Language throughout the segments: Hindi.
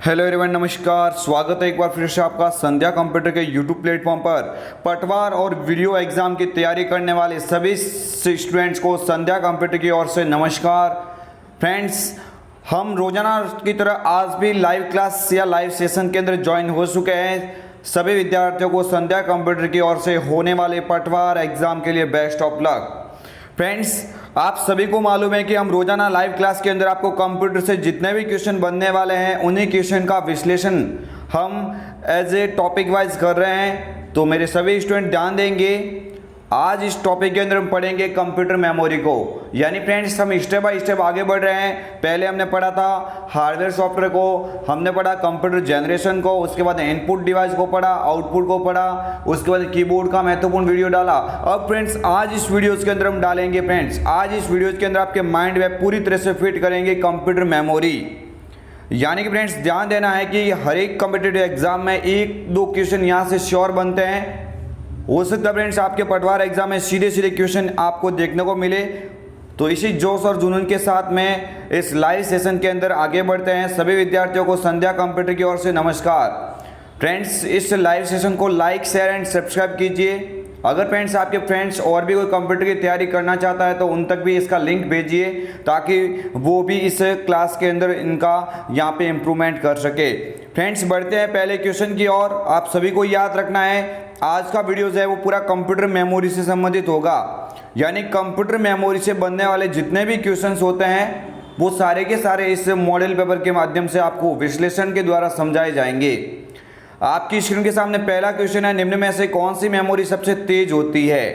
हेलो एवरीवन, नमस्कार। स्वागत है एक बार फिर से आपका संध्या कंप्यूटर के यूट्यूब प्लेटफॉर्म पर। पटवार और वीडियो एग्जाम की तैयारी करने वाले सभी स्टूडेंट्स को संध्या कंप्यूटर की ओर से नमस्कार। फ्रेंड्स, हम रोजाना की तरह आज भी लाइव क्लास या लाइव सेशन के अंदर ज्वाइन हो चुके हैं। सभी विद्यार्थियों को संध्या कंप्यूटर की ओर से होने वाले पटवार एग्जाम के लिए बेस्ट ऑफ लक। फ्रेंड्स, आप सभी को मालूम है कि हम रोजाना लाइव क्लास के अंदर आपको कंप्यूटर से जितने भी क्वेश्चन बनने वाले हैं उन्हीं क्वेश्चन का विश्लेषण हम एज ए टॉपिक वाइज कर रहे हैं। तो मेरे सभी स्टूडेंट ध्यान देंगे। आज इस टॉपिक के अंदर हम पढ़ेंगे कंप्यूटर मेमोरी को। यानी फ्रेंड्स, हम स्टेप बाय स्टेप आगे बढ़ रहे हैं। पहले हमने पढ़ा था हार्डवेयर सॉफ्टवेयर को, हमने पढ़ा कंप्यूटर जनरेशन को, उसके बाद इनपुट डिवाइस को पढ़ा, आउटपुट को पढ़ा, उसके बाद कीबोर्ड का महत्वपूर्ण वीडियो डाला। अब फ्रेंड्स, आज इस वीडियोस के अंदर हम डालेंगे आज इस वीडियोस के अंदर आपके माइंड में पूरी तरह से फिट करेंगे कंप्यूटर मेमोरी। यानी कि फ्रेंड्स, ध्यान देना है कि हर एक कॉम्पिटिटिव एग्जाम में एक दो क्वेश्चन यहाँ से श्योर बनते हैं। हो सकता है फ्रेंड्स आपके पटवार एग्जाम में सीधे सीधे क्वेश्चन आपको देखने को मिले। तो इसी जोश और जुनून के साथ में इस लाइव सेशन के अंदर आगे बढ़ते हैं। सभी विद्यार्थियों को संध्या कंप्यूटर की ओर से नमस्कार। फ्रेंड्स, इस लाइव सेशन को लाइक, शेयर एंड सब्सक्राइब कीजिए। अगर फ्रेंड्स आपके फ्रेंड्स और भी कोई कंप्यूटर की तैयारी करना चाहता है तो उन तक भी इसका लिंक भेजिए ताकि वो भी इस क्लास के अंदर इनका यहाँ पे इम्प्रूवमेंट कर सके। फ्रेंड्स, बढ़ते हैं पहले क्वेश्चन की ओर। आप सभी को याद रखना है आज का वीडियो जो है वो पूरा कंप्यूटर मेमोरी से संबंधित होगा। यानी कंप्यूटर मेमोरी से बनने वाले जितने भी क्वेश्चंस होते हैं वो सारे के सारे इस मॉडल पेपर के माध्यम से आपको विश्लेषण के द्वारा समझाए जाएंगे। आपकी स्क्रीन के सामने पहला क्वेश्चन है, निम्न में से कौन सी मेमोरी सबसे तेज होती है?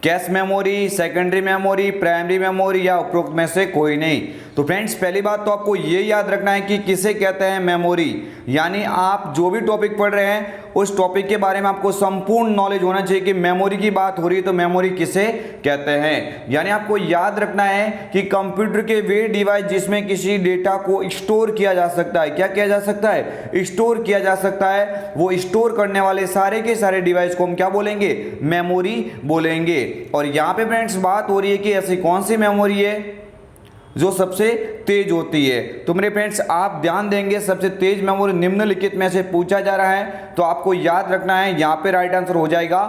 Cache memory, secondary memory, primary memory या उपरोक्त में से कोई नहीं। तो फ्रेंड्स, पहली बात तो आपको ये याद रखना है कि किसे कहते हैं मेमोरी। यानी आप जो भी टॉपिक पढ़ रहे हैं उस टॉपिक के बारे में आपको संपूर्ण नॉलेज होना चाहिए कि मेमोरी की बात हो रही है तो मेमोरी किसे कहते हैं। यानी आपको याद रखना है कि कंप्यूटर के वे डिवाइस जिसमें किसी डेटा को स्टोर किया जा सकता है। क्या किया जा सकता है? स्टोर किया जा सकता है। वो स्टोर करने वाले सारे के सारे डिवाइस को हम क्या बोलेंगे? मेमोरी बोलेंगे। और यहाँ पे फ्रेंड्स बात हो रही है कि ऐसी कौन सी मेमोरी है जो सबसे तेज होती है। तो मेरे फ्रेंड्स, आप ध्यान देंगे, सबसे तेज मेमोरी निम्नलिखित में से पूछा जा रहा है तो आपको याद रखना है यहाँ पे राइट आंसर हो जाएगा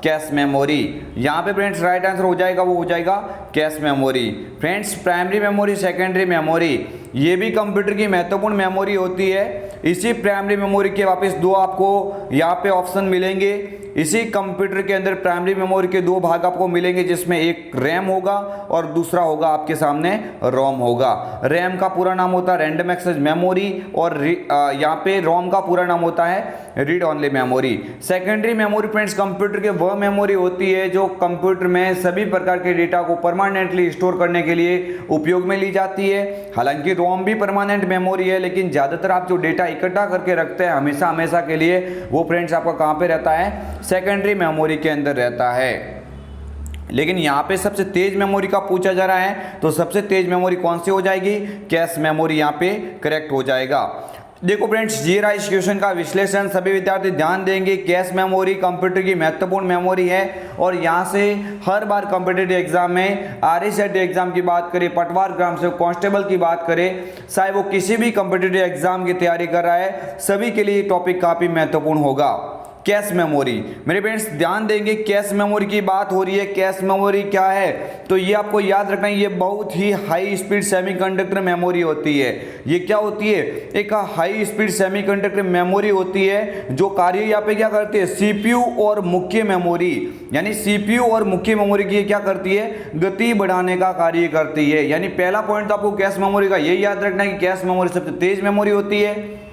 कैश मेमोरी। यहाँ पे फ्रेंड्स राइट आंसर हो जाएगा वो हो जाएगा cache memory. Friends, primary memory, secondary memory ये भी कंप्यूटर की महत्वपूर्ण मेमोरी होती है। इसी प्राइमरी मेमोरी के वापस दो आपको यहाँ पे ऑप्शन मिलेंगे। इसी कंप्यूटर के अंदर प्राइमरी मेमोरी के दो भाग आपको मिलेंगे जिसमें एक रैम होगा और दूसरा होगा आपके सामने रोम होगा। रैम का पूरा नाम होता है रैंडम एक्सेस मेमोरी और यहाँ पे रोम का पूरा नाम होता है read only memory. Secondary memory friends computer के वह मेमोरी होती है जो कंप्यूटर में सभी प्रकार के डेटा को परमानेंटली स्टोर करने के लिए उपयोग में ली जाती है। हालांकि रोम भी परमानेंट मेमोरी है, लेकिन ज़्यादातर आप जो डेटा इकट्ठा करके रखते हैं हमेशा हमेशा के लिए, वो फ्रेंड्स आपका कहाँ पे रहता है? सेकेंडरी मेमोरी के अंदर रहता है। लेकिन यहाँ पे सबसे तेज मेमोरी का पूछा जा रहा है तो सबसे तेज मेमोरी कौन सी हो जाएगी? कैश मेमोरी यहाँ पे करेक्ट हो जाएगा। देखो फ्रेंड्स, ये रहा इस क्वेश्चन का विश्लेषण। सभी विद्यार्थी ध्यान देंगे, कैश मेमोरी कंप्यूटर की महत्वपूर्ण मेमोरी है और यहाँ से हर बार कॉम्पिटिटिव एग्जाम में RSET एग्जाम की बात करें, पटवार ग्राम से कांस्टेबल की बात करें, चाहे वो किसी भी कॉम्पिटिटिव एग्जाम की तैयारी कर रहा है, सभी के लिए टॉपिक काफी महत्वपूर्ण होगा। कैश मेमोरी, मेरे फ्रेंड्स ध्यान देंगे, कैश मेमोरी की बात हो रही है। कैश मेमोरी क्या है? तो ये आपको याद रखना है, ये बहुत ही हाई स्पीड सेमीकंडक्टर मेमोरी होती है। ये क्या होती है? एक हाई स्पीड सेमीकंडक्टर मेमोरी होती है जो कार्य यहाँ पे क्या करती है? CPU और मुख्य मेमोरी, यानी CPU और मुख्य मेमोरी की क्या करती है? गति बढ़ाने का कार्य करती है। यानी पहला पॉइंट तो आपको कैश मेमोरी का यही याद रखना है कि कैश मेमोरी सबसे तेज मेमोरी होती है।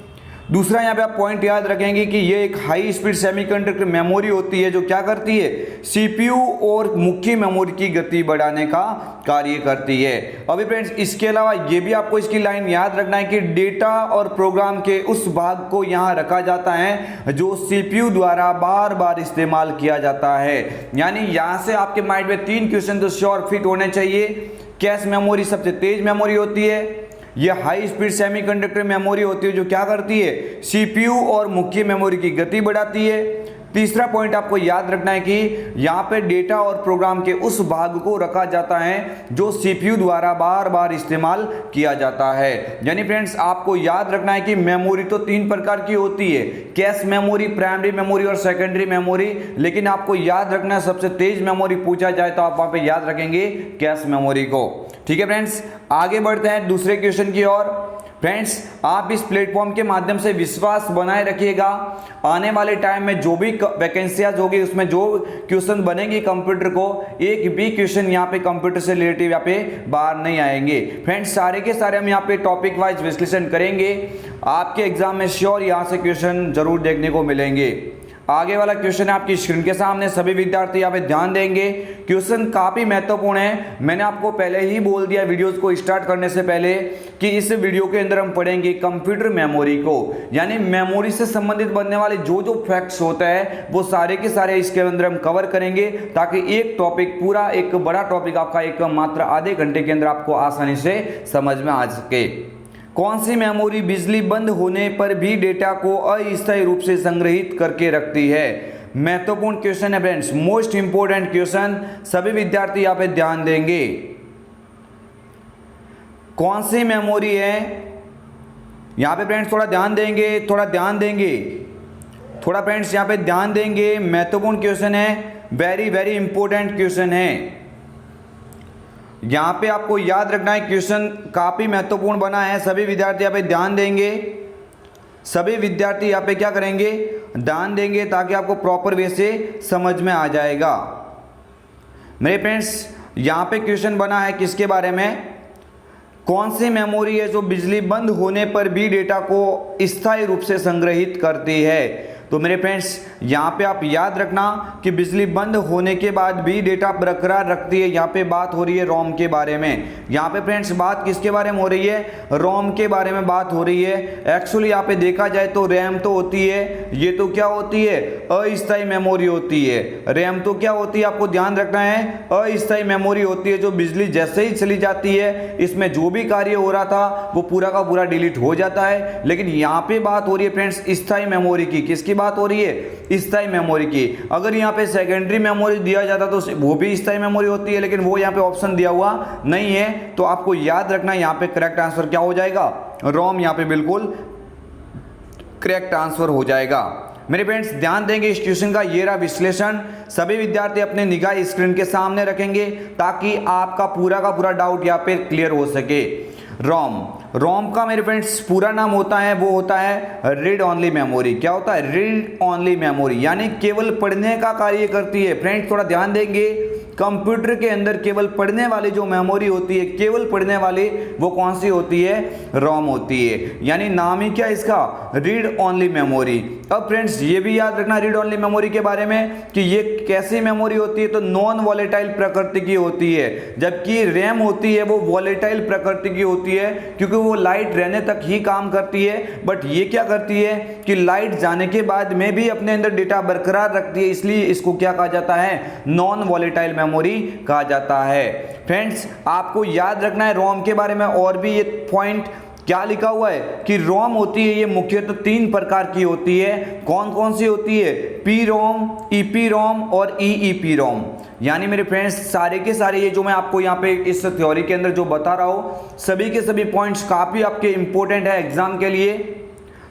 दूसरा यहाँ पे आप पॉइंट याद रखेंगे कि ये एक हाई स्पीड सेमीकंडक्टर मेमोरी होती है जो क्या करती है? CPU और मुख्य मेमोरी की गति बढ़ाने का कार्य करती है। अभी फ्रेंड्स, इसके अलावा ये भी आपको इसकी लाइन याद रखना है कि डेटा और प्रोग्राम के उस भाग को यहाँ रखा जाता है जो CPU द्वारा बार बार इस्तेमाल किया जाता है। यानी यहाँ से आपके माइंड में 3 क्वेश्चन तो श्योर फिट होने चाहिए। कैश मेमोरी सबसे तेज मेमोरी होती है, ये हाई स्पीड सेमीकंडक्टर मेमोरी होती है जो क्या करती है? CPU और मुख्य मेमोरी की गति बढ़ाती है। तीसरा पॉइंट आपको याद रखना है कि यहाँ पे डेटा और प्रोग्राम के उस भाग को रखा जाता है जो सीपीयू द्वारा बार बार इस्तेमाल किया जाता है। यानी फ्रेंड्स आपको याद रखना है कि मेमोरी तो 3 प्रकार की होती है, कैश मेमोरी, प्राइमरी मेमोरी और सेकेंडरी मेमोरी। लेकिन आपको याद रखना है सबसे तेज मेमोरी पूछा जाए तो आप वहां पे याद रखेंगे कैश मेमोरी को। ठीक है फ्रेंड्स, आगे बढ़ते हैं दूसरे क्वेश्चन की ओर। फ्रेंड्स आप इस प्लेटफॉर्म के माध्यम से विश्वास बनाए रखिएगा, आने वाले टाइम में जो भी वैकेंसियाज होगी उसमें जो क्वेश्चन बनेंगे कंप्यूटर को, एक भी क्वेश्चन यहाँ पे कंप्यूटर से रिलेटिव यहाँ पे बाहर नहीं आएंगे। फ्रेंड्स सारे के सारे हम यहाँ पे टॉपिक वाइज विश्लेषण करेंगे, आपके एग्जाम में श्योर यहाँ से क्वेश्चन जरूर देखने को मिलेंगे। आगे वाला क्वेश्चन है आपकी स्क्रीन के सामने, सभी विद्यार्थी यहाँ पे ध्यान देंगे, क्वेश्चन काफी महत्वपूर्ण है। मैंने आपको पहले ही बोल दिया वीडियोस को स्टार्ट करने से पहले कि इस वीडियो के अंदर हम पढ़ेंगे कंप्यूटर मेमोरी को, यानी मेमोरी से संबंधित बनने वाले जो जो फैक्ट्स होता है वो सारे के सारे इसके अंदर हम कवर करेंगे, ताकि एक टॉपिक पूरा एक बड़ा टॉपिक आपका एक मात्र आधे घंटे के अंदर आपको आसानी से समझ में आ सके। कौन सी मेमोरी बिजली बंद होने पर भी डेटा को अस्थायी रूप से संग्रहित करके रखती है? महत्वपूर्ण क्वेश्चन है फ्रेंड्स, मोस्ट इंपोर्टेंट क्वेश्चन, सभी विद्यार्थी यहाँ पे ध्यान देंगे। कौन सी मेमोरी है यहाँ पे फ्रेंड्स, थोड़ा ध्यान देंगे, थोड़ा ध्यान देंगे, थोड़ा फ्रेंड्स यहाँ पे ध्यान देंगे। महत्वपूर्ण क्वेश्चन है, वेरी वेरी इंपॉर्टेंट क्वेश्चन है। यहां पे आपको याद रखना है, क्वेश्चन काफी महत्वपूर्ण बना है, सभी विद्यार्थी यहाँ पे ध्यान देंगे, सभी विद्यार्थी यहाँ पे क्या करेंगे, ध्यान देंगे, ताकि आपको प्रॉपर वे से समझ में आ जाएगा। मेरे फ्रेंड्स यहाँ पे क्वेश्चन बना है किसके बारे में, कौन सी मेमोरी है जो बिजली बंद होने पर भी डेटा को स्थायी रूप से संग्रहित करती है? तो मेरे फ्रेंड्स यहाँ पे आप याद रखना कि बिजली बंद होने के बाद भी डेटा बरकरार रखती है। यहाँ पे बात हो रही है रोम के बारे में। यहाँ पे फ्रेंड्स बात किसके बारे में हो रही है, रोम के बारे में बात हो रही है। एक्चुअली यहाँ पे देखा जाए तो रैम तो होती है, ये तो क्या होती है, अस्थायी मेमोरी होती है। रैम तो क्या होती है, आपको ध्यान रखना है, अस्थायी मेमोरी होती है, जो बिजली जैसे ही चली जाती है इसमें जो भी कार्य हो रहा था वो पूरा का पूरा डिलीट हो जाता है। लेकिन यहाँ पे बात हो रही है फ्रेंड्स स्थायी मेमोरी की। किसकी बात हो रही है, स्थायी मेमोरी की। अगर यहाँ पे सेकेंडरी मेमोरी दिया जाता तो वो भी स्थायी मेमोरी होती है, लेकिन वो यहाँ पे ऑप्शन दिया हुआ नहीं है। तो आपको याद रखना यहाँ पे करेक्ट आंसर क्या हो जाएगा, रोम यहाँ पे बिल्कुल करेक्ट आंसर हो जाएगा। मेरे फ्रेंड्स ध्यान देंगे इस क्वेश्चन का, ये रहा विश्लेषण। सभी विद्यार्थी अपने निगाह स्क्रीन के सामने रखेंगे ताकि आपका पूरा डाउट यहाँ पे क्लियर हो सके। रोम का मेरे फ्रेंड्स पूरा नाम होता है, वो होता है रीड ओनली मेमोरी। क्या होता है, रीड ओनली मेमोरी, यानी केवल पढ़ने का कार्य करती है। फ्रेंड्स थोड़ा ध्यान देंगे, कंप्यूटर के अंदर केवल पढ़ने वाली जो मेमोरी होती है, केवल पढ़ने वाली, वो कौन सी होती है, रोम होती है। यानी नाम ही क्या इसका, रीड ओनली मेमोरी। अब फ्रेंड्स ये भी याद रखना रीड ओनली मेमोरी के बारे में कि ये कैसी मेमोरी होती है, तो नॉन वॉलेटाइल प्रकृति की होती है, जबकि रैम होती है वो वॉलेटाइल प्रकृति की होती है, क्योंकि वो लाइट रहने तक ही काम करती है। बट ये क्या करती है कि लाइट जाने के बाद में भी अपने अंदर डेटा बरकरार रखती है, इसलिए इसको क्या कहा जाता है, नॉन वॉलेटाइल मेमोरी कहा जाता है। फ्रेंड्स आपको याद रखना है रोम के बारे में और भी ये पॉइंट क्या लिखा हुआ है कि रोम होती है ये मुख्यतः 3 प्रकार की होती है। कौन कौन सी होती है, पी रोम, ईपी रोम और ईईपी रोम। यानी मेरे फ्रेंड्स सारे के सारे ये जो मैं आपको यहाँ पे इस थ्योरी के अंदर जो बता रहा हूँ, सभी के सभी पॉइंट्स काफी आपके इंपॉर्टेंट है एग्जाम के लिए।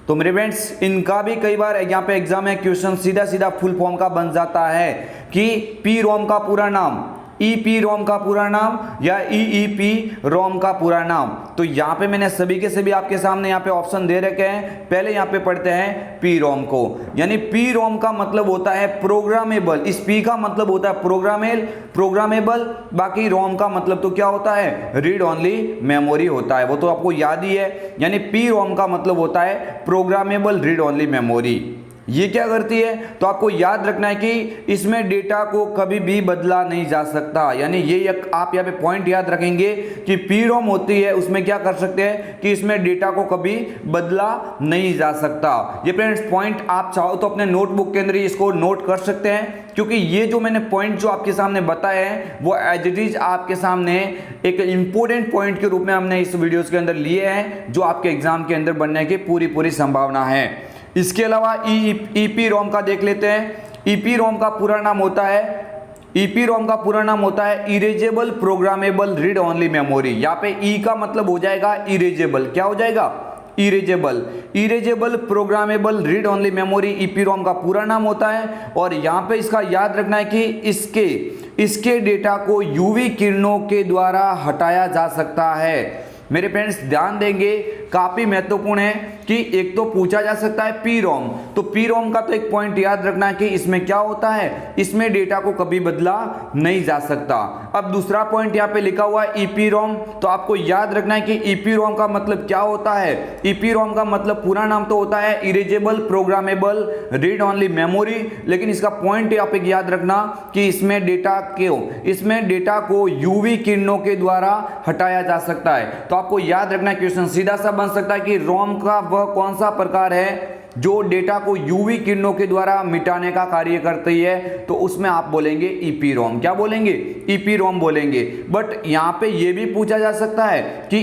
तो मेरे फ्रेंड्स इनका भी कई बार यहाँ पे एग्जाम में क्वेश्चन सीधा सीधा फुल फॉर्म का बन जाता है कि पी रोम का पूरा नाम, ईपी रोम का पूरा नाम या ईईपी रोम का पूरा नाम। तो यहाँ पे मैंने सभी के सभी आपके सामने यहाँ पे ऑप्शन दे रखे हैं। पहले यहाँ पे पढ़ते हैं पी रोम को, यानी पी रोम का मतलब होता है प्रोग्रामेबल। इस पी का मतलब होता है प्रोग्रामेबल, बाकी रोम का मतलब तो क्या होता है, रीड ओनली मेमोरी होता है, वो तो आपको याद ही है। यानी पी रोम का मतलब होता है प्रोग्रामेबल रीड ओनली मेमोरी। ये क्या करती है, तो आपको याद रखना है कि इसमें डेटा को कभी भी बदला नहीं जा सकता। यानी ये एक आप यहाँ पे पॉइंट याद रखेंगे कि पी रोम होती है, उसमें क्या कर सकते हैं कि इसमें डेटा को कभी बदला नहीं जा सकता। ये फ्रेंड्स पॉइंट आप चाहो तो अपने नोटबुक के अंदर इसको नोट कर सकते हैं, क्योंकि ये जो मैंने पॉइंट जो आपके सामने बताए हैं वो एज इट इज आपके सामने एक इंपॉर्टेंट पॉइंट के रूप में हमने इस वीडियोस के अंदर लिए हैं, जो आपके एग्जाम के अंदर बनने की पूरी संभावना है। इसके अलावा ईपी रोम का देख लेते हैं। EPROM का पूरा नाम होता है EPROM का पूरा नाम होता है erasable programmable read only memory. यहाँ पे ई का मतलब हो जाएगा इरेजेबल, क्या हो जाएगा erasable programmable read only memory EPROM का पूरा नाम होता है। और यहाँ पे इसका याद रखना है कि इसके डेटा को यूवी किरणों के द्वारा हटाया जा सकता है। मेरे फ्रेंड्स ध्यान देंगे, काफी महत्वपूर्ण है कि एक तो पूछा जा सकता है PROM, तो PROM का तो एक पॉइंट याद रखना है कि इसमें क्या होता है, इसमें डेटा को कभी बदला नहीं जा सकता। अब दूसरा पॉइंट यहाँ पे लिखा हुआ है EPROM, तो आपको याद रखना है कि EPROM का मतलब क्या होता है। EPROM का मतलब पूरा नाम तो होता है erasable programmable read only memory, लेकिन इसका पॉइंट यहाँ पे याद रखना कि इसमें डेटा को यूवी किरणों के द्वारा हटाया जा सकता है। तो आपको याद रखना है, क्वेश्चन सीधा सा बन सकता है कि रोम का वह कौन सा प्रकार है जो डेटा को यूवी किरणों के द्वारा मिटाने का कार्य करती है, तो उसमें आप बोलेंगे EPROM। क्या बोलेंगे, EPROM बोलेंगे। बट यहां पे ये भी पूछा जा सकता है कि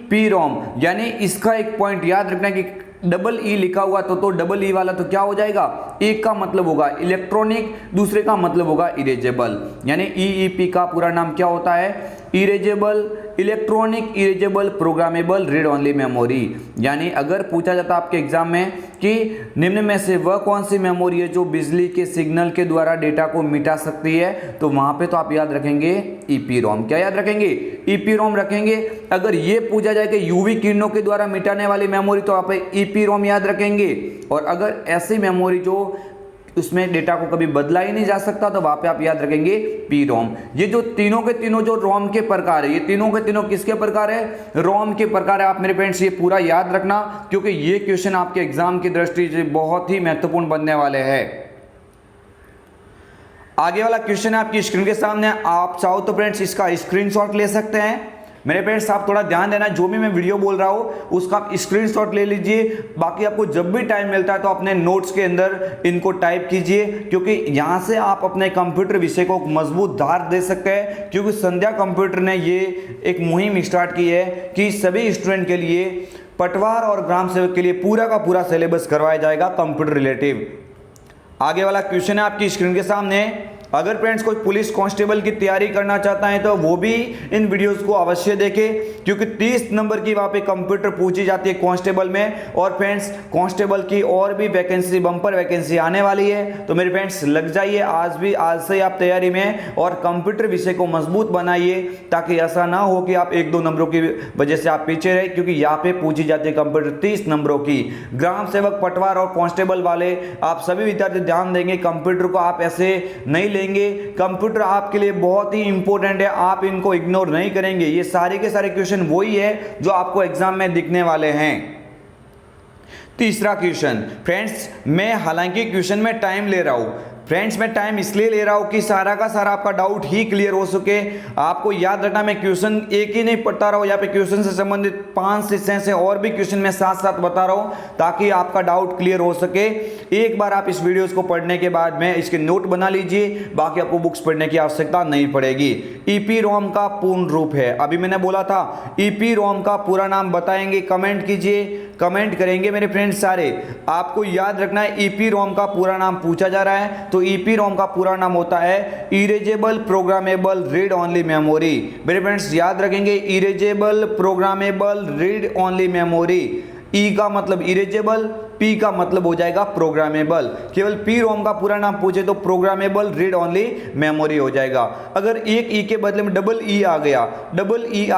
EEPROM यानी इसका एक पॉइंट याद रखना कि डबल ई लिखा हुआ तो डबल ई वाला तो क्या हो जाएगा, एक का मतलब होगा इलेक्ट्रॉनिक, दूसरे का मतलब होगा इरेजेबल। यानी EEP का पूरा नाम क्या होता है, erasable electronic erasable programmable read only memory. यानी अगर पूछा जाता आपके एग्जाम में कि निम्न में से वह कौन सी मेमोरी है जो बिजली के सिग्नल के द्वारा डेटा को मिटा सकती है, तो वहां पे तो आप याद रखेंगे EPROM। क्या याद रखेंगे, EPROM रखेंगे। अगर ये पूछा जाए कि यूवी किरणों के द्वारा मिटाने वाली मेमोरी, तो आप EPROM याद रखेंगे। और अगर ऐसी मेमोरी जो उसमें डेटा को कभी बदला ही नहीं जा सकता, तो वहां पे आप याद रखेंगे PROM। ये जो तीनों के तीनों जो रोम के प्रकार है, ये तीनों के तीनों किसके प्रकार है, रोम के प्रकार है। आप मेरे फ्रेंड्स ये पूरा याद रखना, क्योंकि ये क्वेश्चन आपके एग्जाम की दृष्टि से बहुत ही महत्वपूर्ण बनने वाले हैं। आगे वाला क्वेश्चन है आपकी स्क्रीन के सामने, आप चाहो तो फ्रेंड्स इसका स्क्रीनशॉट ले सकते हैं। मेरे फ्रेंड्स आप थोड़ा ध्यान देना, जो भी मैं वीडियो बोल रहा हूँ उसका आप स्क्रीनशॉट ले लीजिए। बाकी आपको जब भी टाइम मिलता है तो अपने नोट्स के अंदर इनको टाइप कीजिए, क्योंकि यहाँ से आप अपने कंप्यूटर विषय को मजबूत धार दे सकते हैं। क्योंकि संध्या कंप्यूटर ने ये एक मुहिम स्टार्ट की है कि सभी स्टूडेंट के लिए पटवार और ग्राम सेवक के लिए पूरा का पूरा सिलेबस करवाया जाएगा कंप्यूटर रिलेटिव। आगे वाला क्वेश्चन है आपकी स्क्रीन के सामने, अगर फ्रेंड्स कोई पुलिस कांस्टेबल की तैयारी करना चाहता है तो वो भी इन वीडियोस को अवश्य देखें, क्योंकि 30 नंबर की वहाँ पे कंप्यूटर पूछी जाती है कांस्टेबल में। और फ्रेंड्स कांस्टेबल की और भी वैकेंसी, बम्पर वैकेंसी आने वाली है, तो मेरे फ्रेंड्स लग जाइए आज से आप तैयारी में और कंप्यूटर विषय को मजबूत बनाइए, ताकि ऐसा ना हो कि आप 1-2 नंबरों की वजह से आप पीछे रहे। क्योंकि यहाँ पे पूछी जाती है कंप्यूटर 30 नंबरों की। ग्राम सेवक, पटवार और कांस्टेबल वाले आप सभी विद्यार्थी ध्यान देंगे, कंप्यूटर को आप ऐसे नहीं लेंगे। कंप्यूटर आपके लिए बहुत ही इंपॉर्टेंट है, आप इनको इग्नोर नहीं करेंगे। ये सारे के सारे क्वेश्चन वही है जो आपको एग्जाम में दिखने वाले हैं। तीसरा क्वेश्चन फ्रेंड्स, मैं हालांकि क्वेश्चन में टाइम ले रहा हूं फ्रेंड्स, मैं टाइम इसलिए ले रहा हूं कि सारा का सारा आपका डाउट ही क्लियर हो सके। आपको याद रखना, मैं क्वेश्चन एक ही नहीं पढ़ता रहा हूं, यहाँ पे क्वेश्चन से संबंधित 5 से 6 से और भी क्वेश्चन मैं साथ साथ बता रहा हूं, ताकि आपका डाउट क्लियर हो सके। एक बार आप इस वीडियोस को पढ़ने के बाद में इसके नोट बना लीजिए, बाकी आपको बुक्स पढ़ने की आवश्यकता नहीं पड़ेगी। EPROM का पूर्ण रूप है, अभी मैंने बोला था EPROM का पूरा नाम बताएंगे, कमेंट कीजिए, कमेंट करेंगे मेरे फ्रेंड्स सारे। आपको याद रखना है EPROM का पूरा नाम पूछा जा रहा है, तो EPROM का पूरा नाम होता है erasable programmable read only memory. मेरे फ्रेंड्स याद रखेंगे, erasable programmable read only memory. E का मतलब इरेजेबल, पी का मतलब हो जाएगा प्रोग्रामेबल। केवल PROM का पूरा नाम पूछे तो प्रोग्रामेबल रीड ओनली मेमोरी हो जाएगा। अगर एक ई के बदले में डबल ई आ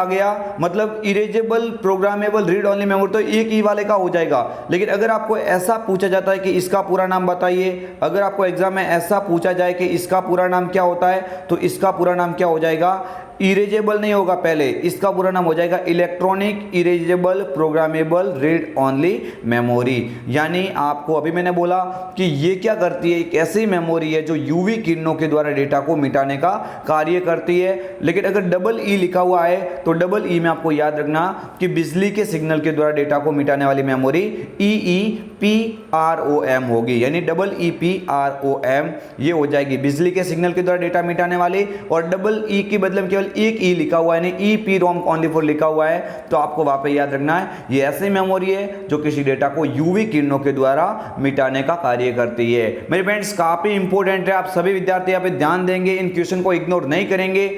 गया मतलब erasable programmable read only memory, तो एक ई वाले का हो जाएगा। लेकिन अगर आपको ऐसा पूछा जाता है कि इसका पूरा नाम बताइए, अगर आपको एग्जाम में ऐसा पूछा जाए कि इसका पूरा नाम क्या होता है, तो इसका पूरा नाम क्या हो जाएगा, इरेजेबल नहीं होगा, पहले इसका पूरा नाम हो जाएगा electronic erasable programmable read only memory. यानी आपको अभी मैंने बोला कि ये क्या करती है, एक ऐसी मेमोरी है जो यूवी किरणों के द्वारा डेटा को मिटाने का कार्य करती है। लेकिन अगर डबल ई लिखा हुआ है, तो डबल ई में आपको याद रखना कि बिजली के सिग्नल के द्वारा डेटा को मिटाने वाली मेमोरी EEPROM होगी, यानी EEPROM ये हो जाएगी, बिजली के सिग्नल के द्वारा डेटा मिटाने वाली। और डबल ई के बदले में केवल एक ई लिखा हुआ है, यानी EPROM ओनली फॉर लिखा हुआ है, तो आपको वहां पे याद रखना है ये ऐसी मेमोरी है जो किसी डेटा को यूवी किरणों के द्वारा मिटाने का कार्य करती है। मेरे फ्रेंड्स काफ़ी इंपॉर्टेंट है, आप सभी विद्यार्थी यहाँ पे ध्यान देंगे, इन क्वेश्चन को इग्नोर नहीं करेंगे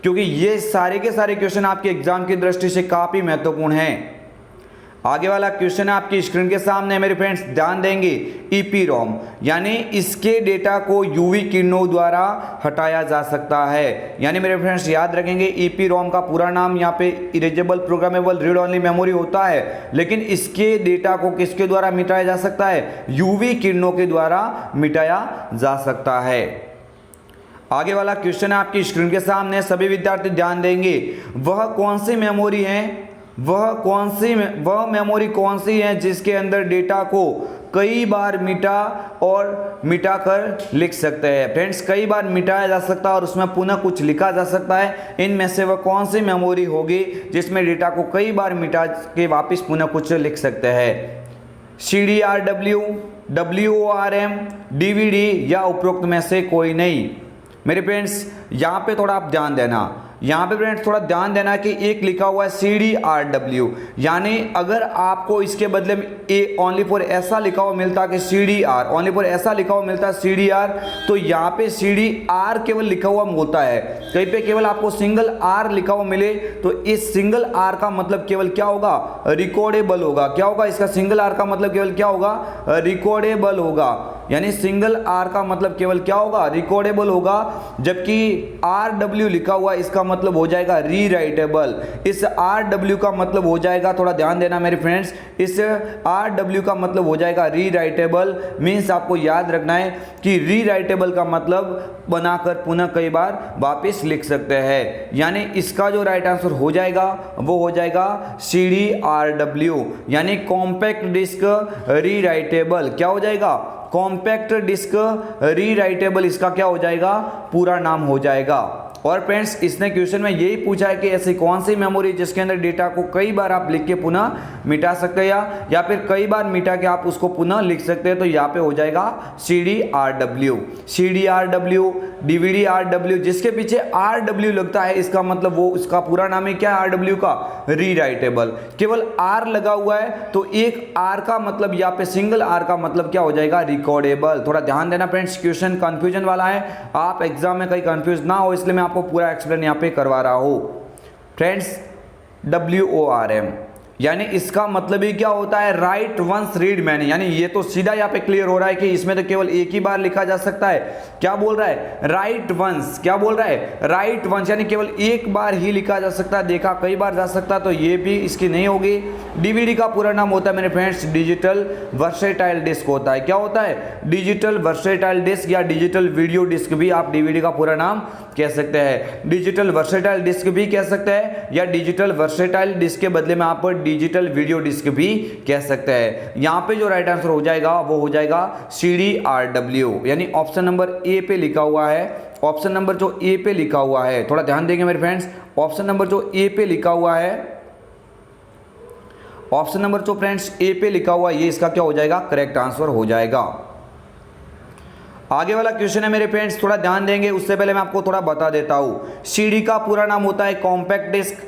क्योंकि ये सारे के सारे क्वेश्चन आपके एग्जाम की दृष्टि से काफ़ी महत्वपूर्ण हैं। आगे वाला क्वेश्चन है आपकी स्क्रीन के सामने मेरे फ्रेंड्स, ध्यान देंगे। ईपीरॉम यानी इसके डेटा को यूवी किरणों द्वारा हटाया जा सकता है। यानी मेरे फ्रेंड्स याद रखेंगे, ईपीरॉम का पूरा नाम यहाँ पे erasable programmable read only memory होता है, लेकिन इसके डेटा को किसके द्वारा मिटाया जा सकता है? यूवी किरणों के द्वारा मिटाया जा सकता है। आगे वाला क्वेश्चन है आपकी स्क्रीन के सामने, सभी विद्यार्थी ध्यान देंगे। वह कौन सी मेमोरी है, वह मेमोरी कौन सी है जिसके अंदर डेटा को कई बार मिटा कर लिख सकते हैं? फ्रेंड्स कई बार मिटाया जा सकता है और उसमें पुनः कुछ लिखा जा सकता है। इनमें से वह कौन सी मेमोरी होगी जिसमें डेटा को कई बार मिटा के वापस पुनः कुछ लिख सकते हैं? CDRW, WORM, DVD या उपरोक्त में से कोई नहीं? मेरे फ्रेंड्स यहाँ पे थोड़ा आप ध्यान देना, यहाँ पे फ्रेंड्स थोड़ा ध्यान देना कि एक लिखा हुआ है CDRW, यानी अगर आपको इसके बदले में ए ओनली फॉर ऐसा लिखा हुआ मिलता कि CDR, ओनली फॉर ऐसा लिखा हुआ मिलता CDR, तो यहाँ पे CDR केवल लिखा हुआ होता है। कहीं पे केवल आपको सिंगल R लिखा हुआ मिले तो इस सिंगल R का मतलब केवल क्या होगा? रिकॉर्डेबल होगा। क्या होगा इसका? सिंगल R का मतलब केवल क्या होगा? रिकॉर्डेबल होगा। यानी सिंगल R का मतलब केवल क्या होगा? रिकॉर्डेबल होगा। जबकि RW लिखा हुआ इसका मतलब हो जाएगा रीराइटेबल। इस RW का मतलब हो जाएगा, थोड़ा ध्यान देना मेरे फ्रेंड्स, इस RW का मतलब हो जाएगा रीराइटेबल। मीन्स आपको याद रखना है कि रीराइटेबल का मतलब बनाकर पुनः कई बार वापस लिख सकते हैं। यानी इसका जो राइट आंसर हो जाएगा वो हो जाएगा CDRW, यानी कॉम्पैक्ट डिस्क रीराइटेबल। क्या हो जाएगा? कॉम्पैक्ट डिस्क रीराइटेबल इसका क्या हो जाएगा? पूरा नाम हो जाएगा। और फ्रेंड्स इसने क्वेश्चन में यही पूछा है कि ऐसी कौन सी मेमोरी जिसके अंदर डेटा को कई बार आप लिख के पुनः मिटा सकते हैं या फिर कई बार मिटा के आप उसको पुनः लिख सकते हैं, तो यहाँ पे हो जाएगा CDRW। CDRW, DVD-RW, जिसके पीछे RW लगता है इसका मतलब वो उसका पूरा नाम है क्या? RW का रीराइटेबल। केवल R लगा हुआ है तो एक R का मतलब यहाँ पे सिंगल R का मतलब क्या हो जाएगा? रिकॉर्डेबल। थोड़ा ध्यान देना फ्रेंड्स, क्वेश्चन कंफ्यूजन वाला है, आप एग्जाम में कहीं कंफ्यूज ना हो इसलिए मैं आपको पूरा एक्सप्लेन यहाँ पे करवा रहा हूँ। फ्रेंड्स WORM यानी इसका मतलब ही क्या होता है? Write once read many. यानी ये तो सीधा यहाँ पे क्लियर हो रहा है कि इसमें तो केवल एक ही बार लिखा जा सकता है। क्या बोल रहा है? Write once. क्या बोल रहा है? राइट वंस, यानी केवल एक बार ही लिखा जा सकता है, देखा कई बार जा सकता है, तो ये भी इसकी नहीं होगी। DVD का पूरा नाम होता है मेरे फ्रेंड्स डिजिटल वर्सेटाइल डिस्क होता है। क्या होता है? डिजिटल वर्सेटाइल डिस्क या डिजिटल वीडियो डिस्क भी आप DVD का पूरा नाम कह सकते हैं। डिजिटल वर्सेटाइल डिस्क भी कह सकते हैं या डिजिटल वर्सेटाइल डिस्क के बदले में आप डिजिटल वीडियो डिस्क भी कह सकते हैं। यहाँ पे जो राइट आंसर हो जाएगा वो हो जाएगा CDRW, यानी ऑप्शन नंबर ए पे लिखा हुआ है। ऑप्शन नंबर जो ए पे लिखा हुआ है, थोड़ा ध्यान देंगे मेरे फ्रेंड्स, ऑप्शन नंबर जो ए पे लिखा हुआ है, ऑप्शन नंबर जो फ्रेंड्स ए पे लिखा हुआ है, ये इसका क्या हो जाएगा? करेक्ट आंसर हो जाएगा। आगे वाला क्वेश्चन है मेरे फ्रेंड्स, थोड़ा ध्यान देंगे, उससे पहले मैं आपको थोड़ा बता देता हूँ। CD का पूरा नाम होता है कॉम्पैक्ट डिस्क।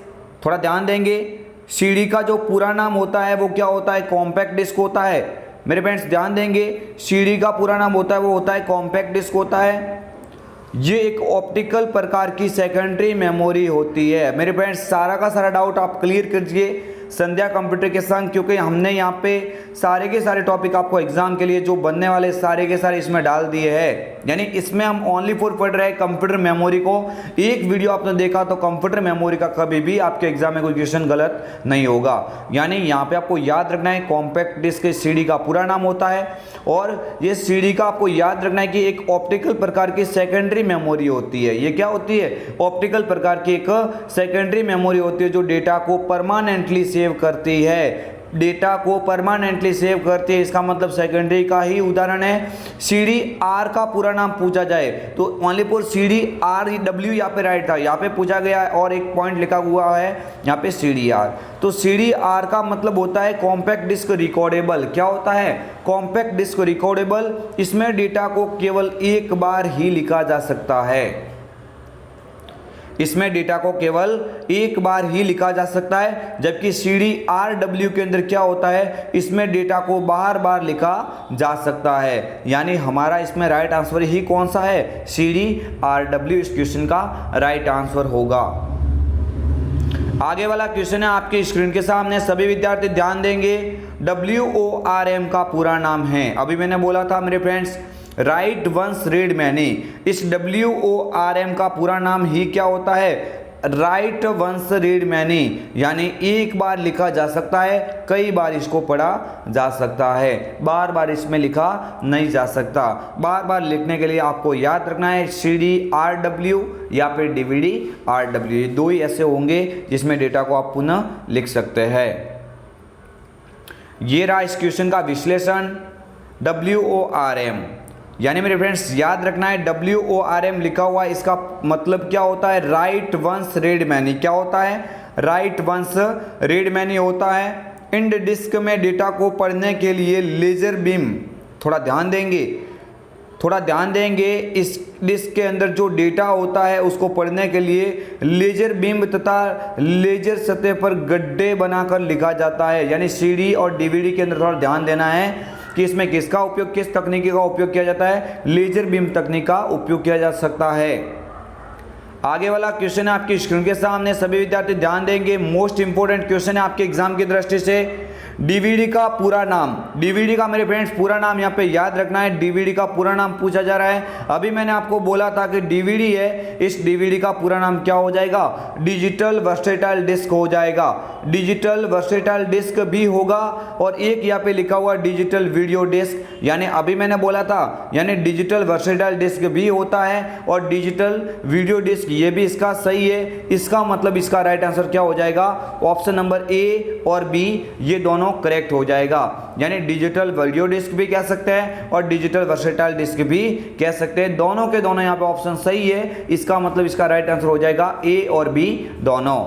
थोड़ा ध्यान देंगे, CD का जो पूरा नाम होता है वो क्या होता है? कॉम्पैक्ट डिस्क होता है। मेरे फ्रेंड्स ध्यान देंगे, CD का पूरा नाम होता है वो होता है कॉम्पैक्ट डिस्क होता है। ये एक ऑप्टिकल प्रकार की सेकेंडरी मेमोरी होती है। मेरे फ्रेंड्स सारा का सारा डाउट आप क्लियर कीजिए संध्या कंप्यूटर के संग, क्योंकि हमने यहाँ पे सारे के सारे टॉपिक आपको एग्जाम के लिए जो बनने वाले सारे के सारे इसमें डाल दिए हैं। यानी इसमें हम ओनली फॉर पढ़ रहे हैं कंप्यूटर मेमोरी को। एक वीडियो आपने देखा तो कंप्यूटर मेमोरी का कभी भी आपके एग्जाम में कोई क्वेश्चन गलत नहीं होगा। यानी यहाँ पे आपको याद रखना है कॉम्पैक्ट डिस्क CD का पूरा नाम होता है, और ये CD का आपको याद रखना है कि एक ऑप्टिकल प्रकार की सेकेंडरी मेमोरी होती है। ये क्या होती है? ऑप्टिकल प्रकार की एक सेकेंडरी मेमोरी होती है जो डेटा को परमानेंटली सेव करती है, डेटा को परमानेंटली सेव करती है। इसका मतलब सेकेंडरी का ही उदाहरण है। CDR का पूरा नाम पूछा जाए तो ओनली फॉर CDRW यहाँ पे राइट था, यहाँ पे पूछा गया है और एक पॉइंट लिखा हुआ है यहाँ पे CDR। तो CDR का मतलब होता है कॉम्पैक्ट डिस्क रिकॉर्डेबल। क्या होता है? Compact disc recordable. इसमें डेटा को केवल एक बार ही लिखा जा सकता है। इसमें डेटा को केवल एक बार ही लिखा जा सकता है, जबकि CDRW के अंदर क्या होता है, इसमें डेटा को बार बार लिखा जा सकता है। यानी हमारा इसमें राइट आंसर ही कौन सा है, CDRW इस क्वेश्चन का राइट आंसर होगा। आगे वाला क्वेश्चन है आपकी स्क्रीन के सामने, सभी विद्यार्थी ध्यान देंगे। WORM का पूरा नाम है, अभी मैंने बोला था मेरे friends, write once read many. इस WORM का पूरा नाम ही क्या होता है, राइट वंस रीड मैनी, यानी एक बार लिखा जा सकता है, कई बार इसको पढ़ा जा सकता है, बार बार इसमें लिखा नहीं जा सकता। बार बार लिखने के लिए आपको याद रखना है CDRW या फिर DVDRW, ये दो ही ऐसे होंगे जिसमें डेटा को आप पुनः लिख सकते हैं। ये रहा इस क्वेश्चन का विश्लेषण। WORM यानी मेरे फ्रेंड्स याद रखना है, WORM लिखा हुआ है, इसका मतलब क्या होता है, राइट वंस रीड मैनी। क्या होता है, राइट वंस रीड मैनी होता है। इंड डिस्क में डेटा को पढ़ने के लिए लेजर बीम, थोड़ा ध्यान देंगे, इस डिस्क के अंदर जो डेटा होता है उसको पढ़ने के लिए लेजर बीम तथा लेजर सतह पर गड्ढे बनाकर लिखा जाता है। यानी CD और DVD के अंदर थोड़ा ध्यान देना है कि इसमें किसका उपयोग, किस तकनीकी का उपयोग किया जाता है, लेजर बीम तकनीक का उपयोग किया जा सकता है। आगे वाला क्वेश्चन है आपकी स्क्रीन के सामने, सभी विद्यार्थी ध्यान देंगे, मोस्ट इंपोर्टेंट क्वेश्चन है आपके एग्जाम की दृष्टि से। DVD का पूरा नाम, DVD का मेरे फ्रेंड्स पूरा नाम यहाँ पे याद रखना है, DVD का पूरा नाम पूछा जा रहा है। अभी मैंने आपको बोला था कि DVD है, इस DVD का पूरा नाम क्या हो जाएगा, डिजिटल वर्सेटाइल डिस्क हो जाएगा। डिजिटल वर्सेटाइल डिस्क भी होगा और एक यहाँ पे लिखा हुआ डिजिटल वीडियो डिस्क, यानी अभी मैंने बोला था, यानी डिजिटल वर्सेटाइल डिस्क भी होता है और डिजिटल वीडियो डिस्क, ये भी इसका सही है। इसका मतलब इसका राइट आंसर क्या हो जाएगा, ऑप्शन नंबर A और B, ये दोनों करेक्ट हो जाएगा। यानी डिजिटल वीडियो डिस्क भी कह सकते हैं और डिजिटल वर्सेटाइल डिस्क भी कह सकते हैं, दोनों के दोनों यहाँ पे ऑप्शन सही है। इसका मतलब इसका राइट आंसर हो जाएगा A और B दोनों।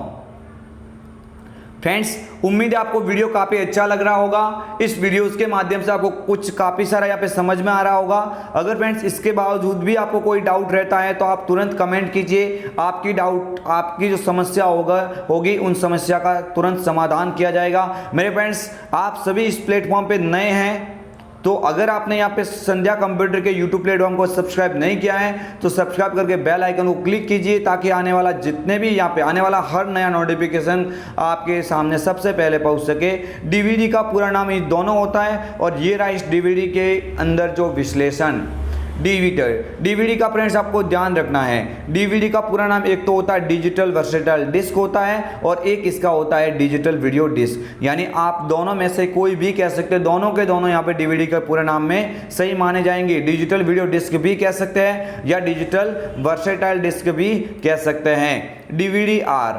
फ्रेंड्स उम्मीद है आपको वीडियो काफी अच्छा लग रहा होगा। इस वीडियोस के माध्यम से आपको कुछ काफी सारा यहाँ पे समझ में आ रहा होगा। अगर फ्रेंड्स इसके बावजूद भी आपको कोई डाउट रहता है तो आप तुरंत कमेंट कीजिए, आपकी जो समस्या होगी उन समस्या का तुरंत समाधान किया जाएगा। मेरे फ्रेंड्स आप सभी इस प्लेटफॉर्म पे नए हैं तो अगर आपने यहाँ पे संध्या कंप्यूटर के YouTube प्लेटफॉर्म को सब्सक्राइब नहीं किया है तो सब्सक्राइब करके बेल आइकन को क्लिक कीजिए, ताकि आने वाला जितने भी यहाँ पे आने वाला हर नया नोटिफिकेशन आपके सामने सबसे पहले पहुँच सके। DVD का पूरा नाम ये दोनों होता है और ये रहा इस DVD के अंदर जो विश्लेषण। DVD का फ्रेंड्स आपको ध्यान रखना है, DVD का पूरा नाम एक तो होता है डिजिटल वर्सेटाइल डिस्क होता है और एक इसका होता है डिजिटल वीडियो डिस्क। यानी आप दोनों में से कोई भी कह सकते हैं, दोनों के दोनों यहाँ पे DVD के पूरे नाम में सही माने जाएंगे। डिजिटल वीडियो डिस्क भी कह सकते हैं या डिजिटल वर्सेटाइल डिस्क भी कह सकते हैं। DVD-R,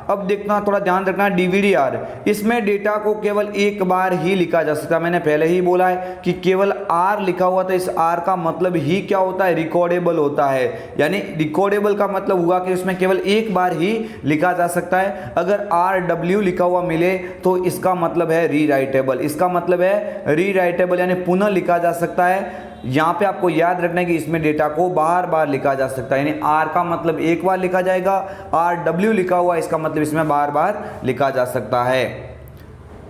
अब देखना थोड़ा ध्यान रखना, DVD-R इसमें डेटा को केवल एक बार ही लिखा जा सकता है। मैंने पहले ही बोला है कि केवल R लिखा हुआ था, इस R का मतलब ही क्या होता है, रिकॉर्डेबल होता है। यानी रिकॉर्डेबल का मतलब हुआ कि इसमें केवल एक बार ही लिखा जा सकता है। अगर RW लिखा हुआ मिले तो इसका मतलब है रीराइटेबल, इसका मतलब है रीराइटेबल यानी पुनः लिखा जा सकता है। यहाँ पे आपको याद रखना है कि इसमें डेटा को बार बार लिखा जा सकता है, यानी R का मतलब एक बार लिखा जाएगा, RW लिखा हुआ इसका मतलब इसमें बार बार लिखा जा सकता है।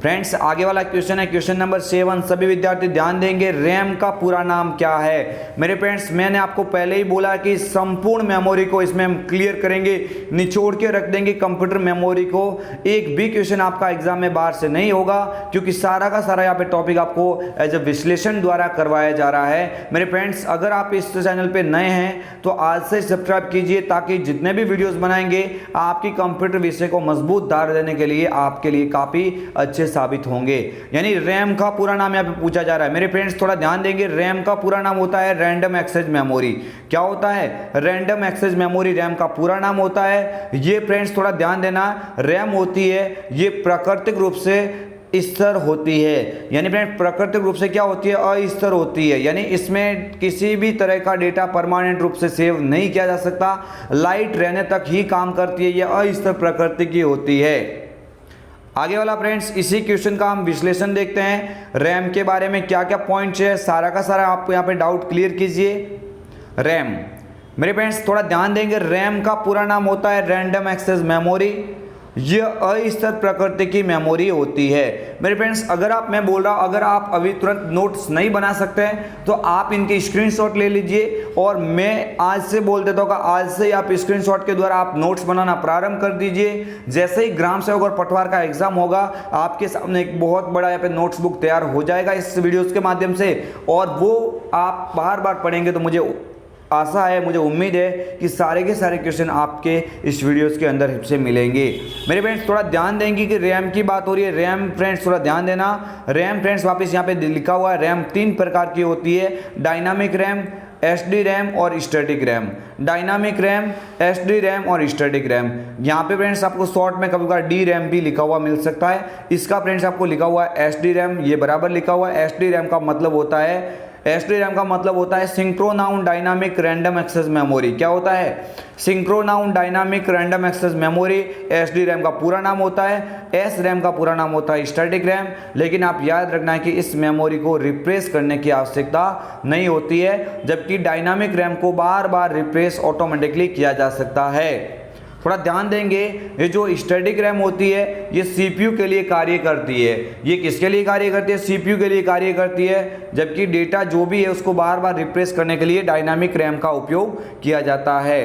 फ्रेंड्स आगे वाला क्वेश्चन है क्वेश्चन नंबर 7, सभी विद्यार्थी ध्यान देंगे, रैम का पूरा नाम क्या है। मेरे फ्रेंड्स मैंने आपको पहले ही बोला कि संपूर्ण मेमोरी को इसमें हम क्लियर करेंगे, निचोड़ के रख देंगे कंप्यूटर मेमोरी को। एक भी क्वेश्चन आपका एग्जाम में बाहर से नहीं होगा, क्योंकि सारा का सारा यहाँ पे टॉपिक आपको एज ए विश्लेषण द्वारा करवाया जा रहा है। मेरे फ्रेंड्स अगर आप इस चैनल पर नए हैं तो आज से सब्सक्राइब कीजिए, ताकि जितने भी वीडियोज बनाएंगे आपकी कंप्यूटर विषय को मजबूत धार देने के लिए आपके लिए काफी अच्छे साबित होंगे। यानी रैम का पूरा नाम यहाँ पे पूछा जा रहा है। मेरे फ्रेंड्स थोड़ा ध्यान देंगे, रैम का पूरा नाम होता है रैंडम एक्सेस मेमोरी। क्या होता है, रैंडम एक्सेस मेमोरी रैम का पूरा नाम होता है। ये फ्रेंड्स थोड़ा ध्यान देना, रैम होती है ये प्राकृतिक रूप से स्थिर होती है। यानी फ्रेंड प्राकृतिक रूप से क्या होती है, अस्थिर होती है। यानी इसमें किसी भी तरह का डेटा परमानेंट रूप से सेव नहीं किया जा सकता, लाइट रहने तक ही काम करती है, यह अस्थिर प्रकृति की होती है। आगे वाला फ्रेंड्स इसी क्वेश्चन का हम विश्लेषण देखते हैं। रैम के बारे में क्या क्या पॉइंट्स है, सारा का सारा आप यहाँ पे डाउट क्लियर कीजिए। मेरे फ्रेंड्स थोड़ा ध्यान देंगे, रैम का पूरा नाम होता है रैंडम एक्सेस मेमोरी। ये अस्थिर प्रकृति की मेमोरी होती है। मेरे फ्रेंड्स अगर मैं बोल रहा हूँ, अगर आप अभी तुरंत नोट्स नहीं बना सकते हैं तो आप इनकी स्क्रीनशॉट ले लीजिए, और मैं आज से बोल देता हूँ कि आज से आप स्क्रीनशॉट के द्वारा आप नोट्स बनाना प्रारंभ कर दीजिए। जैसे ही ग्राम सेवक और पटवार का एग्जाम होगा, आपके सामने एक बहुत बड़ा यहाँ पे नोट्स बुक तैयार हो जाएगा इस वीडियोज़ के माध्यम से, और वो आप बार बार पढ़ेंगे तो मुझे आशा है, मुझे उम्मीद है कि सारे के सारे क्वेश्चन आपके इस वीडियोस के अंदर से मिलेंगे। मेरे फ्रेंड्स थोड़ा ध्यान देंगे कि रैम की बात हो रही है। रैम फ्रेंड्स थोड़ा ध्यान देना, रैम फ्रेंड्स वापस यहाँ पे लिखा हुआ है, रैम 3 प्रकार की होती है, डायनामिक रैम, एसडी रैम और static RAM. Dynamic RAM, SD RAM और स्टैटिक रैम। यहाँ पे फ्रेंड्स आपको शॉर्ट में कभी कभार डी रैम भी लिखा हुआ मिल सकता है। इसका फ्रेंड्स आपको लिखा हुआ है एसडी रैम, ये बराबर लिखा हुआ है। एसडी रैम का मतलब होता है, एसडी रैम का मतलब होता है synchronous dynamic random access memory. क्या होता है? Synchronous dynamic random access memory SD RAM का पूरा नाम होता है। एस रैम का पूरा नाम होता है स्टैटिक रैम। लेकिन आप याद रखना है कि इस मेमोरी को रिप्लेस करने की आवश्यकता नहीं होती है, जबकि डायनामिक रैम को बार बार रिप्लेस ऑटोमेटिकली किया जा सकता है। थोड़ा ध्यान देंगे, ये जो स्टैटिक रैम होती है ये सीपीयू के लिए कार्य करती है। ये किसके लिए कार्य करती है? सीपीयू के लिए कार्य करती है, जबकि डेटा जो भी है उसको बार बार रिप्लेस करने के लिए डायनामिक रैम का उपयोग किया जाता है।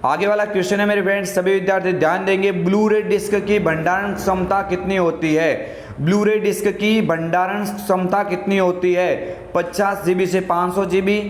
आगे वाला क्वेश्चन है मेरे फ्रेंड्स, सभी विद्यार्थी ध्यान देंगे, ब्लू रे डिस्क की भंडारण क्षमता कितनी होती है? ब्लू रे डिस्क की भंडारण क्षमता कितनी होती है? 50 GB से 500 GB,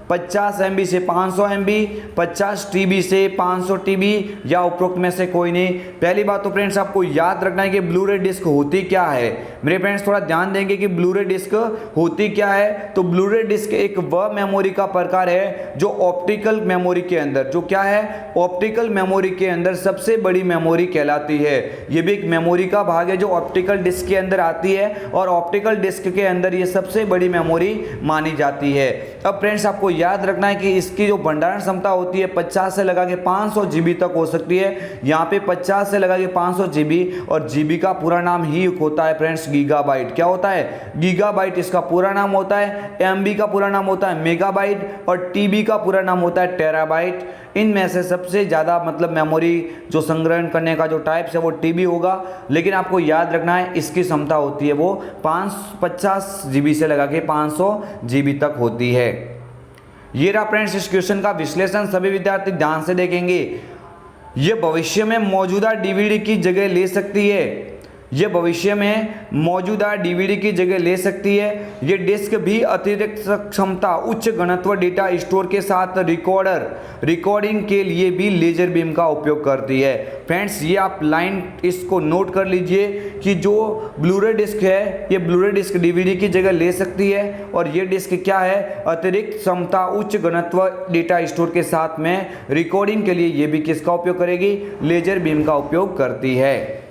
50 MB से 500 MB, 50 TB से 500 TB, या उपरोक्त में से कोई नहीं। पहली बात तो फ्रेंड्स आपको याद रखना है कि ब्लू रे डिस्क होती क्या है। मेरे फ्रेंड्स थोड़ा ध्यान देंगे कि ब्लू रे डिस्क होती क्या है। तो ब्लू रे डिस्क एक वह मेमोरी का प्रकार है जो ऑप्टिकल मेमोरी के अंदर, जो क्या है, ऑप्टिकल मेमोरी के अंदर सबसे बड़ी मेमोरी कहलाती है। ये भी एक मेमोरी का भाग है जो ऑप्टिकल डिस्क के अंदर आती है, और ऑप्टिकल डिस्क के अंदर ये सबसे बड़ी मेमोरी मानी जाती है। अब फ्रेंड्स आपको याद रखना है कि इसकी जो भंडारण क्षमता होती है 50 से लगा के 500 GB तक हो सकती है। यहाँ पे 50 से लगा के 500 GB, और GB का पूरा नाम ही होता है फ्रेंड्स गीगाबाइट। क्या होता है? गीगाबाइट इसका पूरा नाम होता है। MB का पूरा नाम होता है मेगाबाइट, और TB का पूरा नाम होता है टेराबाइट। इनमें से सबसे ज़्यादा मतलब मेमोरी जो संग्रहण करने का जो टाइप्स है वो TB होगा, लेकिन आपको याद रखना है इसकी क्षमता होती है वो 50 GB से लगा के 500 GB तक होती है। ये रहा फ्रेंड्स इस क्वेश्चन का विश्लेषण, सभी विद्यार्थी ध्यान से देखेंगे। ये भविष्य में मौजूदा DVD की जगह ले सकती है। ये भविष्य में मौजूदा DVD की जगह ले सकती है। ये डिस्क भी अतिरिक्त क्षमता, उच्च घनत्व डेटा स्टोर के साथ रिकॉर्डिंग के लिए भी लेजर बीम का उपयोग करती है। फ्रेंड्स ये आप लाइन इसको नोट कर लीजिए कि जो ब्लू रे डिस्क है, ये ब्लू रे डिस्क DVD की जगह ले सकती है, और ये डिस्क क्या है, अतिरिक्त क्षमता, उच्च घनत्व डेटा स्टोर के साथ में रिकॉर्डिंग के लिए ये भी किसका उपयोग करेगी? लेजर बीम का उपयोग करती है।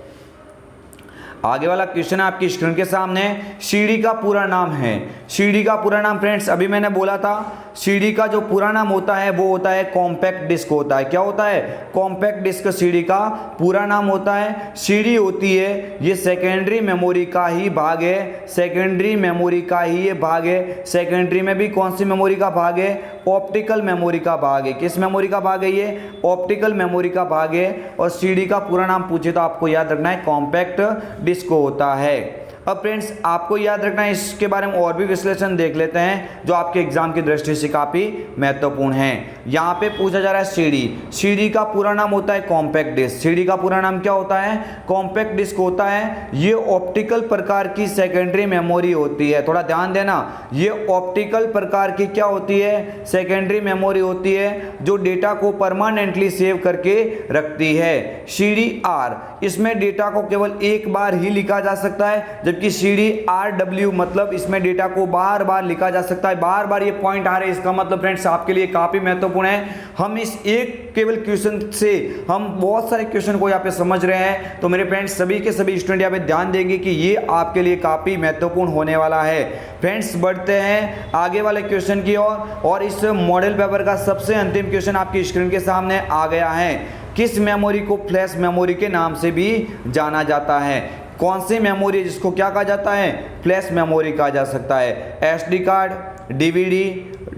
आगे वाला क्वेश्चन है आपकी स्क्रीन के सामने, CD का पूरा नाम है। CD का पूरा नाम फ्रेंड्स अभी मैंने बोला था, CD का जो पूरा नाम होता है वो होता है कॉम्पैक्ट डिस्क होता है। क्या होता है? कॉम्पैक्ट डिस्क CD का पूरा नाम होता है। CD होती है ये सेकेंडरी मेमोरी का ही भाग है, सेकेंडरी मेमोरी का ही ये भाग है। सेकेंडरी में भी कौन सी मेमोरी का भाग है? ऑप्टिकल मेमोरी का भाग है। किस मेमोरी का भाग है? ये ऑप्टिकल मेमोरी का भाग है। और CD का पूरा नाम पूछे तो आपको याद रखना है कॉम्पैक्ट डिस्क होता है। अब फ्रेंड्स आपको याद रखना है, इसके बारे में और भी विश्लेषण देख लेते हैं जो आपके एग्जाम की दृष्टि से काफ़ी महत्वपूर्ण है। यहाँ पे पूछा जा रहा है CD का पूरा नाम होता है कॉम्पैक्ट डिस्क। CD का पूरा नाम क्या होता है? कॉम्पैक्ट डिस्क होता है। ये ऑप्टिकल प्रकार की सेकेंडरी मेमोरी होती है। थोड़ा ध्यान देना, ये ऑप्टिकल प्रकार की क्या होती है? सेकेंडरी मेमोरी होती है जो डेटा को परमानेंटली सेव करके रखती है। CDR, इसमें डेटा को केवल एक बार ही लिखा जा सकता है, जबकि CDRW मतलब इसमें डेटा को बार बार लिखा जा सकता है। बार बार ये पॉइंट आ रहे हैं, इसका मतलब फ्रेंड्स आपके लिए काफी महत्वपूर्ण है। हम इस एक केवल क्वेश्चन से हम बहुत सारे क्वेश्चन को यहाँ पे समझ रहे हैं। तो मेरे फ्रेंड्स सभी के सभी स्टूडेंट यहाँ पे ध्यान देंगे कि ये आपके लिए काफी महत्वपूर्ण होने वाला है। फ्रेंड्स बढ़ते हैं आगे वाले क्वेश्चन की ओर, और इस मॉडल पेपर का सबसे अंतिम क्वेश्चन आपकी स्क्रीन के सामने आ गया है। किस मेमोरी को फ्लैश मेमोरी के नाम से भी जाना जाता है? कौन सी मेमोरी है जिसको क्या कहा जाता है? फ्लैश मेमोरी कहा जा सकता है। SD कार्ड, DVD,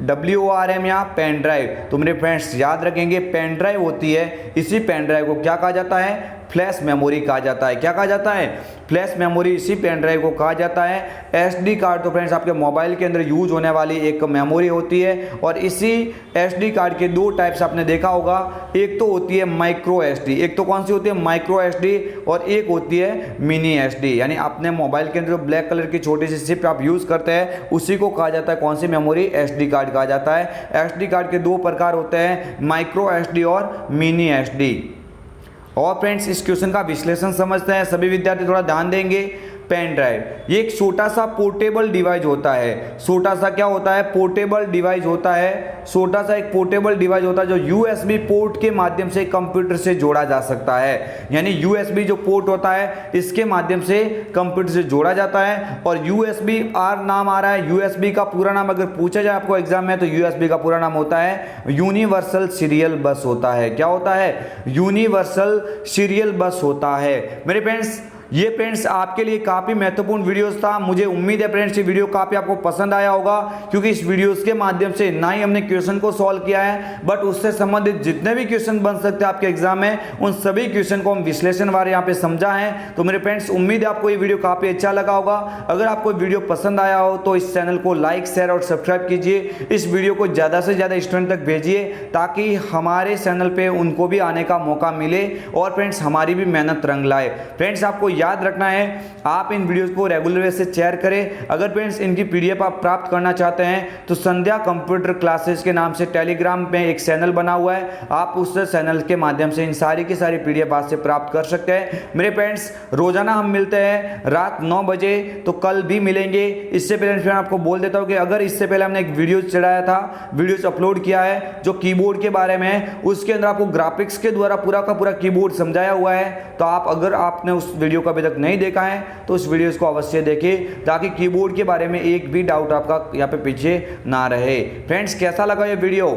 WORM या पेन ड्राइव। तो मेरे फ्रेंड्स याद रखेंगे, पेन ड्राइव होती है, इसी पेन ड्राइव को क्या कहा जाता है? फ्लैश मेमोरी कहा जाता है। क्या कहा जाता है? फ्लैश मेमोरी, इसी पेन ड्राइव को कहा जाता है। SD कार्ड तो फ्रेंड्स आपके मोबाइल के अंदर यूज होने वाली एक मेमोरी होती है, और इसी SD कार्ड के दो टाइप्स आपने देखा होगा। एक तो होती है माइक्रो SD, एक तो कौन सी होती है? माइक्रो SD, और एक होती है मिनी SD। यानी अपने मोबाइल के अंदर जो ब्लैक कलर की छोटी सी चिप आप यूज करते हैं, उसी को कहा जाता है कौन सी मेमोरी? SD कार्ड कहा जाता है। SD कार्ड के दो प्रकार होते हैं, माइक्रो SD और मिनी SD। और फ्रेंड्स इस क्वेश्चन का विश्लेषण समझते हैं। सभी विद्यार्थी थोड़ा ध्यान देंगे। पेन ड्राइव ये एक छोटा सा पोर्टेबल डिवाइस होता है। छोटा सा क्या होता है? पोर्टेबल डिवाइस होता है। छोटा सा एक पोर्टेबल डिवाइस होता है जो USB पोर्ट के माध्यम से कंप्यूटर से जोड़ा जा सकता है। यानी USB जो पोर्ट होता है, इसके माध्यम से कंप्यूटर से जोड़ा जाता है। और USB R नाम आ रहा है। USB का पूरा नाम अगर पूछा जाए आपको एग्जाम में, तो USB का पूरा नाम होता है यूनिवर्सल सीरियल बस होता है। क्या होता है? यूनिवर्सल सीरियल बस होता है। मेरे फ्रेंड्स ये फ्रेंड्स आपके लिए काफ़ी महत्वपूर्ण वीडियोस था। मुझे उम्मीद है फ्रेंड्स ये वीडियो काफ़ी आपको पसंद आया होगा, क्योंकि इस वीडियोस के माध्यम से ना ही हमने क्वेश्चन को सॉल्व किया है, बट उससे संबंधित जितने भी क्वेश्चन बन सकते हैं आपके एग्जाम में, उन सभी क्वेश्चन को हम विश्लेषणवार यहाँ पे समझा है। तो मेरे फ्रेंड्स उम्मीद है आपको ये वीडियो काफ़ी अच्छा लगा होगा। अगर आपको वीडियो पसंद आया हो तो इस चैनल को लाइक, शेयर और सब्सक्राइब कीजिए। इस वीडियो को ज़्यादा से ज़्यादा स्टूडेंट तक भेजिए, ताकि हमारे चैनल पर उनको भी आने का मौका मिले और फ्रेंड्स हमारी भी मेहनत रंग लाए। फ्रेंड्स आपको याद रखना है, आप इन वीडियोस को रेगुलर बेस से शेयर करें। अगर फ्रेंड्स इनकी PDF आप प्राप्त करना चाहते हैं तो संध्या कंप्यूटर क्लासेस के नाम से टेलीग्राम पे एक चैनल बना हुआ है, आप उस चैनल के माध्यम से इन सारी की सारी PDF आज से प्राप्त कर सकते हैं। मेरे फ्रेंड्स रोजाना हम मिलते हैं रात 9 बजे, तो कल भी मिलेंगे। इससे पहले मैं आपको बोल देता हूं कि अगर इससे पहले हमने एक वीडियो चढ़ाया था, वीडियोस अपलोड किया है जो कीबोर्ड के बारे में, उसके अंदर आपको ग्राफिक्स के द्वारा पूरा का पूरा कीबोर्ड समझाया हुआ है। तो आप अगर आपने उस वीडियो को अभी तक नहीं देखा है तो उस वीडियो को अवश्य देखें, ताकि कीबोर्ड के बारे में एक भी डाउट आपका यहाँ पे पीछे ना रहे। फ्रेंड्स कैसा लगा ये वीडियो?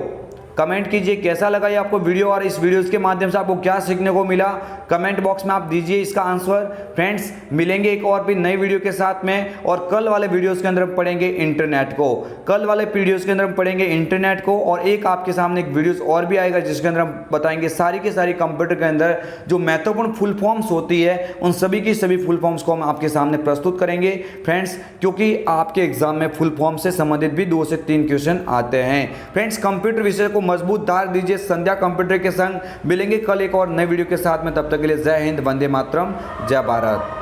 कमेंट कीजिए कैसा लगा ये आपको वीडियो, और इस वीडियोस के माध्यम से आपको क्या सीखने को मिला, कमेंट बॉक्स में आप दीजिए इसका आंसर। फ्रेंड्स मिलेंगे एक और भी नई वीडियो के साथ में, और कल वाले वीडियोस के अंदर हम पढ़ेंगे इंटरनेट को। कल वाले वीडियोस के अंदर हम पढ़ेंगे इंटरनेट को, और एक आपके सामने एक वीडियोस और भी आएगा जिसके अंदर हम बताएंगे सारी की सारी कंप्यूटर के अंदर जो महत्वपूर्ण फुल फॉर्म्स होती है, उन सभी की सभी फुल फॉर्म्स को हम आपके सामने प्रस्तुत करेंगे फ्रेंड्स, क्योंकि आपके एग्जाम में फुल फॉर्म से संबंधित भी 2 से 3 क्वेश्चन आते हैं। फ्रेंड्स कंप्यूटर विषय को मजबूत धार दीजिए संध्या कंप्यूटर के संग। मिलेंगे कल एक और नए वीडियो के साथ में, तब तक के लिए जय हिंद, वंदे मातरम, जय भारत।